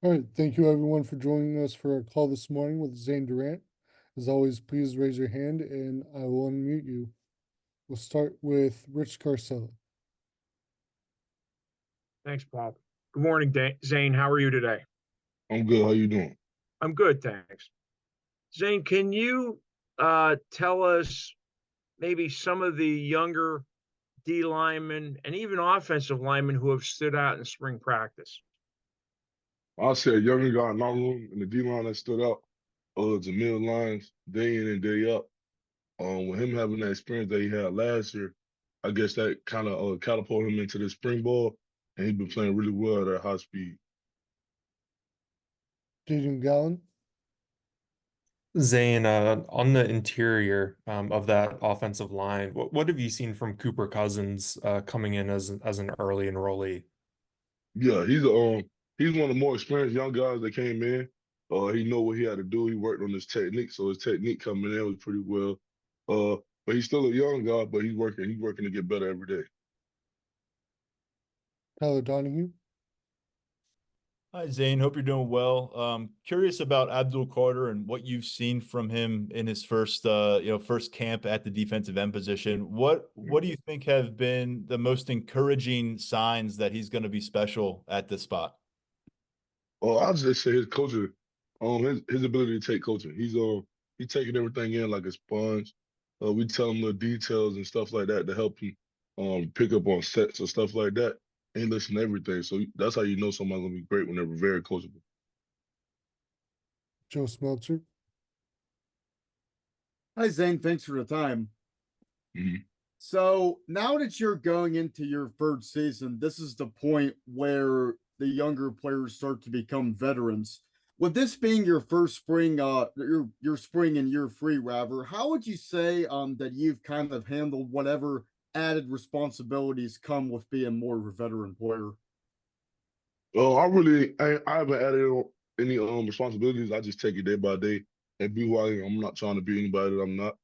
All right, thank you everyone for joining us for our call this morning with Zane Durant. As always, please raise your hand and I will unmute you. We'll start with Rich Carcella. Thanks, Paul. Good morning, Zane. How are you today? I'm good. How you doing? I'm good, thanks. Zane, can you tell us maybe some of the younger D linemen and even offensive linemen who have stood out in spring practice? I'll say a younger guy in my room in the D line that stood out. Jamil Lyons, day in and day up. With him having that experience that he had last year, I guess that kind of catapulted him into the spring ball, and he's been playing really well at high speed. Jaden Gallen. Zane, on the interior of that offensive line, what have you seen from Cooper Cousins coming in as an early enrollee? Yeah, he's one of the more experienced young guys that came in. He know what he had to do. He worked on his technique, so his technique coming in was pretty well. But he's still a young guy, but he's working. He's working to get better every day. Tyler Donahue. Hi, Zane. Hope you're doing well. Curious about Abdul Carter and what you've seen from him in his first camp at the defensive end position. What do you think have been the most encouraging signs that he's going to be special at this spot? Well, I'll just say his coaching, his ability to take coaching. He's taking everything in like a sponge. We tell him the details and stuff like that to help him pick up on sets or stuff like that. And he listen to everything. So that's how you know somebody's gonna be great when they're very coachable. Joe Smeltzer. Hi, Zane. Thanks for the time. Mhm. So now that you're going into your third season, this is the point where the younger players start to become veterans. With this being your first spring, your spring in year three, rather, how would you say that you've kind of handled whatever added responsibilities come with being more of a veteran player? Well, I haven't added on any responsibilities. I just take it day by day and be who I am. I'm not trying to be anybody that I'm not.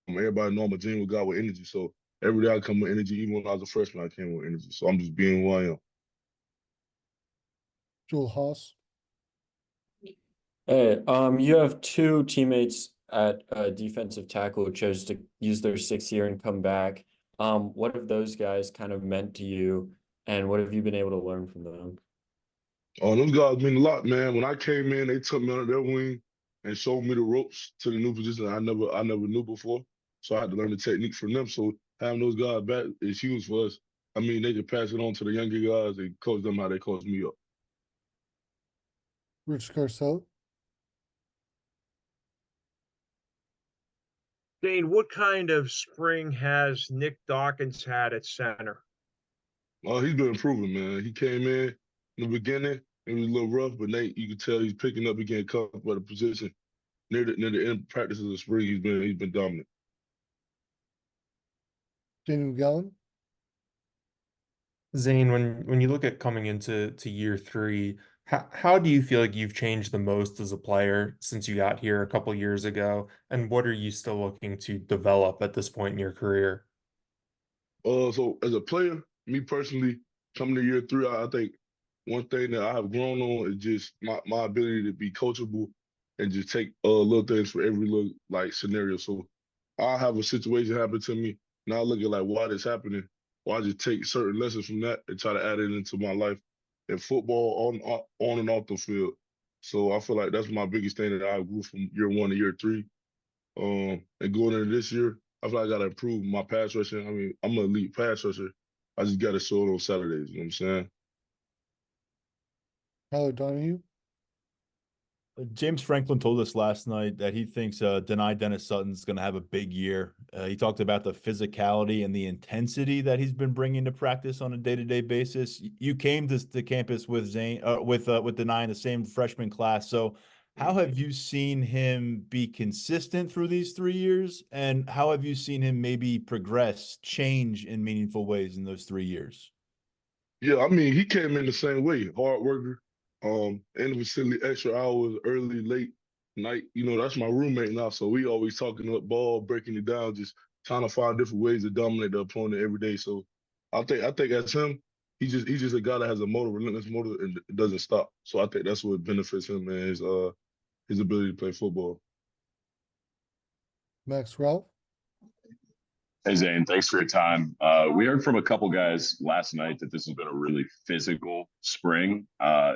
Everybody know I'm a genuine guy with energy. So every day I come with energy. Even when I was a freshman, I came with energy. So I'm just being who I am. Joel Haas. Hey, you have two teammates at defensive tackle who chose to use their sixth year and come back. What have those guys kind of meant to you, and what have you been able to learn from them? Oh, those guys mean a lot, man. When I came in, they took me under their wing and showed me the ropes to the new position I never knew before. So I had to learn the technique from them. So having those guys back is huge for us. I mean, they could pass it on to the younger guys and coach them how they coach me up. Rich Carcella. Zane, what kind of spring has Nick Dawkins had at center? Oh, he's been improving, man. He came in the beginning, it was a little rough, but Nate, you can tell he's picking up, he getting comfortable at the position. Near the end practice of the spring, he's been dominant. Daniel Gallen. Zane, when you look at coming into year three, how do you feel like you've changed the most as a player since you got here a couple years ago? And what are you still looking to develop at this point in your career? So as a player, me personally, coming to year three, I think one thing that I have grown on is just my ability to be coachable and just take little things for every little like scenario. So I have a situation happen to me, and I look at like why this happening. Or I just take certain lessons from that and try to add it into my life in football on and off the field. So I feel like that's my biggest thing that I grew from year one to year three. And going into this year, I feel like I gotta improve my pass rushing. I mean, I'm an elite pass rusher. I just gotta show it on Saturdays, you know what I'm saying? Tyler Donahue. James Franklin told us last night that he thinks Denai Dennis Sutton's going to have a big year. He talked about the physicality and the intensity that he's been bringing to practice on a day-to-day basis. You came to campus with Zane, with Denai in the same freshman class. So, how have you seen him be consistent through these 3 years, and how have you seen him maybe progress, change in meaningful ways in those 3 years? Yeah, I mean, he came in the same way, hard worker, in the facility, extra hours, early, late, night. You know, that's my roommate now, so we always talking up ball, breaking it down, just trying to find different ways to dominate the opponent every day. So I think as him, he's just a guy that has a motor, relentless motor, and it doesn't stop. So I think that's what benefits him, man, his ability to play football. Max Ralph. Hey Zane, thanks for your time. We heard from a couple guys last night that this has been a really physical spring,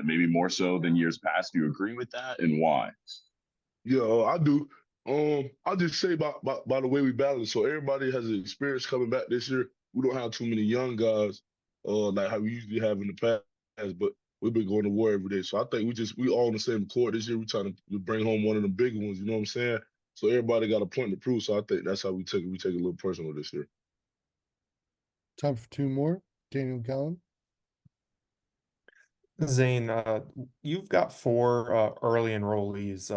maybe more so than years past. Do you agree with that, and why? Yeah, I do. I'll just say by the way we battle it. So everybody has an experience coming back this year. We don't have too many young guys, like how we usually have in the past, but we've been going to war every day. So I think we all on the same court this year. We trying to bring home one of the big ones, you know what I'm saying? So everybody got a point to prove. So I think that's how we take it. We take it a little personal this year. Time for two more. Daniel Gallen. Zane, you've got four early enrollees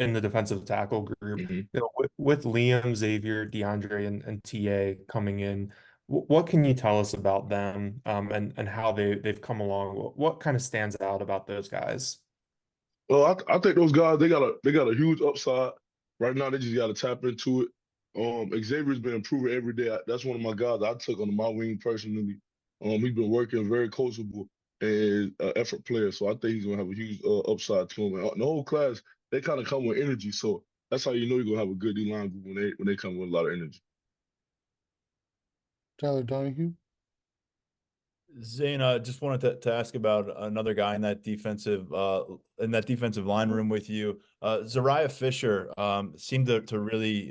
in the defensive tackle group. Mm-hmm. You know, with Liam, Xavier, DeAndre, and TA coming in, what can you tell us about them and how they've come along? What kind of stands out about those guys? Well, I think those guys they got a huge upside. Right now, they just got to tap into it. Xavier's been improving every day. That's one of my guys I took under my wing personally. He's been working very coachable and effort player. So I think he's gonna have a huge upside to him. And the whole class, they kind of come with energy. So that's how you know you're gonna have a good D-line group when they come with a lot of energy. Tyler Donahue. Zane, just wanted to ask about another guy in that defensive line room with you. Zariah Fisher seemed to really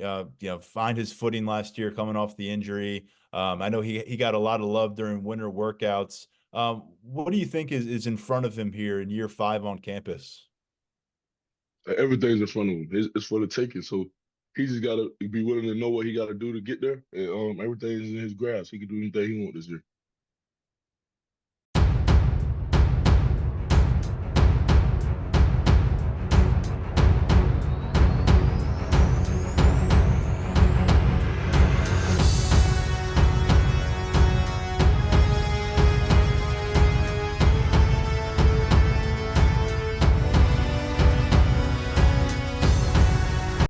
find his footing last year coming off the injury. I know he got a lot of love during winter workouts. What do you think is in front of him here in year 5 on campus? Everything's in front of him. It's for the taking. So he just got to be willing to know what he got to do to get there. And everything is in his grasp. He can do anything he wants this year.